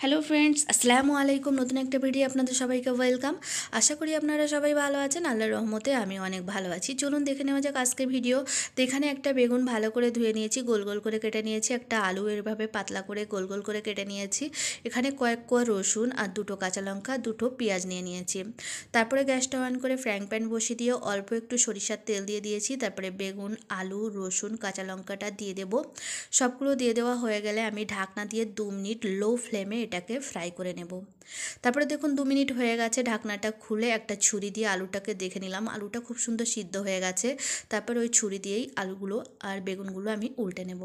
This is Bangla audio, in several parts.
হ্যালো ফ্রেন্ডস, আসসালামু আলাইকুম। নতুন একটা ভিডিও আপনাদের সবাইকে ওয়েলকাম। আশা করি আপনারা সবাই ভালো আছেন। আল্লাহর রহমতে আমি অনেক ভালো আছি। চলুন দেখে নেওয়া যাক আজকের ভিডিও। তো এখানে একটা বেগুন ভালো করে ধুয়ে নিয়েছি, গোল গোল করে কেটে নিয়েছি। একটা আলু এভাবে পাতলা করে গোল গোল করে কেটে নিয়েছি। এখানে কয়েক কোয়া রসুন আর দুটো কাঁচা লঙ্কা, দুটো পেঁয়াজ নিয়ে নিয়েছি। তারপরে গ্যাসটা অন করে ফ্রাইং প্যান বসিয়ে দিয়ে অল্প একটু সরিষার তেল দিয়ে দিয়েছি। তারপরে বেগুন, আলু, রসুন, কাঁচা লঙ্কাটা দিয়ে দেব। সবগুলো দিয়ে দেওয়া হয়ে গেলে আমি ঢাকনা দিয়ে 2 মিনিট লো ফ্লেমে এটাকে ফ্রাই করে নেব। তারপরে দেখুন 2 মিনিট হয়ে গেছে, ঢাকনাটা খুলে একটা ছুরি দিয়ে আলুটাকে দেখে নিলাম। আলুটা খুব সুন্দর সিদ্ধ হয়ে গেছে। তারপর ওই ছুরি দিয়েই আলুগুলো আর বেগুনগুলো আমি উল্টে নেব।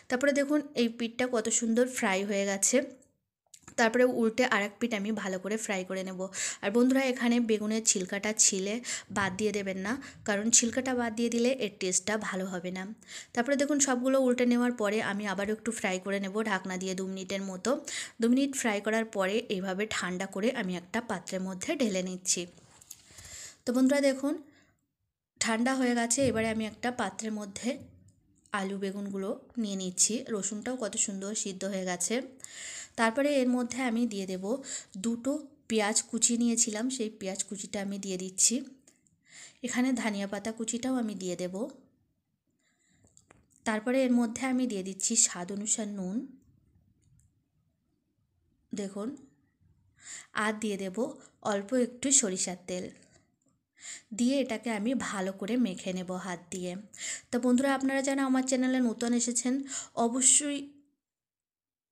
তারপরে দেখুন এই পিঠটা কত সুন্দর ফ্রাই হয়ে গেছে। তারপরে উল্টে আরেক পিঠ আমি ভালো করে ফ্রাই করে নেব। আর বন্ধুরা, এখানে বেগুনের ছিলকাটা ছিলে বাদ দিয়ে দেবেন না, কারণ ছিলকাটা বাদ দিয়ে দিলে এর টেস্টটা ভালো হবে না। তারপরে দেখুন সবগুলো উল্টে নেওয়ার পরে আমি আবারও একটু ফ্রাই করে নেব ঢাকনা দিয়ে 2 মিনিটের মতো। 2 মিনিট ফ্রাই করার পরে এইভাবে ঠান্ডা করে আমি একটা পাত্রের মধ্যে ঢেলে নিচ্ছি। তো বন্ধুরা দেখুন ঠান্ডা হয়ে গেছে। এবারে আমি একটা পাত্রের মধ্যে আলু বেগুনগুলো নিয়ে নিচ্ছি। রসুনটাও কত সুন্দর সিদ্ধ হয়ে গেছে। তারপরে এর মধ্যে আমি দিয়ে দেব দুটো পেঁয়াজ কুচি নিয়েছিলাম, সেই পেঁয়াজ কুচিটা আমি দিয়ে দিচ্ছি। এখানে ধনিয়া পাতা কুচিটাও আমি দিয়ে দেব। তারপরে এর মধ্যে আমি দিয়ে দিচ্ছি স্বাদ অনুসার নুন, দেখুন, আর দিয়ে দেব অল্প একটু সরিষার তেল। দিয়ে এটাকে আমি ভালো করে মেখে নেব হাত দিয়ে। তো বন্ধুরা, আপনারা যারা আমার চ্যানেলে নতুন এসেছেন অবশ্যই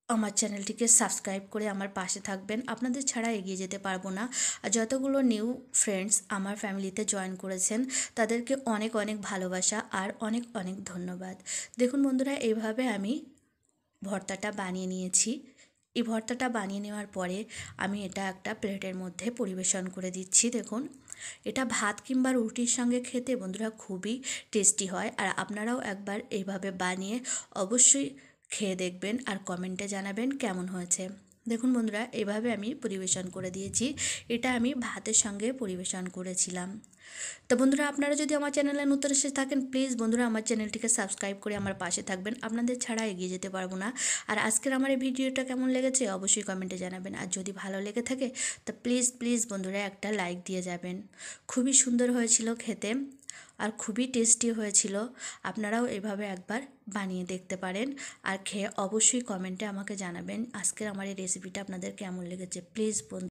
আমার চ্যানেলটিকে সাবস্ক্রাইব করে আমার পাশে থাকবেন। আপনাদের ছাড়া এগিয়ে যেতে পারবো না। আর যতগুলো নিউ ফ্রেন্ডস আমার ফ্যামিলিতে জয়েন করেছেন তাদেরকে অনেক অনেক ভালোবাসা আর অনেক অনেক ধন্যবাদ। দেখুন বন্ধুরা, এইভাবে আমি ভর্তাটা বানিয়ে নিয়েছি। এই ভর্তাটা বানিয়ে নেওয়ার পরে আমি এটা একটা প্লেটের মধ্যে পরিবেশন করে দিচ্ছি। দেখুন, এটা ভাত কিংবা রুটির সঙ্গে খেতে বন্ধুরা খুবই টেস্টি হয়। আর আপনারাও একবার এইভাবে বানিয়ে অবশ্যই খেয়ে দেখবেন আর কমেন্টে জানাবেন কেমন হয়েছে। দেখুন বন্ধুরা, এভাবে আমি পরিবেশন করে দিয়েছি। এটা আমি ভাতের সঙ্গে পরিবেশন করেছিলাম। তো বন্ধুরা, আপনারা যদি আমার চ্যানেলে নতুন এসে থাকেন প্লিজ বন্ধুরা আমার চ্যানেলটিকে সাবস্ক্রাইব করে আমার পাশে থাকবেন। আপনাদের ছাড়া এগিয়ে যেতে পারবো না। আর আজকের আমার এই ভিডিওটা কেমন লেগেছে অবশ্যই কমেন্টে জানাবেন। আর যদি ভালো লেগে থাকে তো প্লিজ প্লিজ বন্ধুরা একটা লাইক দিয়ে যাবেন। খুবই সুন্দর হয়েছিল খেতে আর খুবই টেস্টি হয়েছিল। আপনারাও এভাবে একবার বানিয়ে দেখতে পারেন আর খেয়ে অবশ্যই কমেন্টে আমাকে জানাবেন আজকের আমার এই রেসিপিটা আপনাদের কেমন লেগেছে। প্লিজ বন্ধু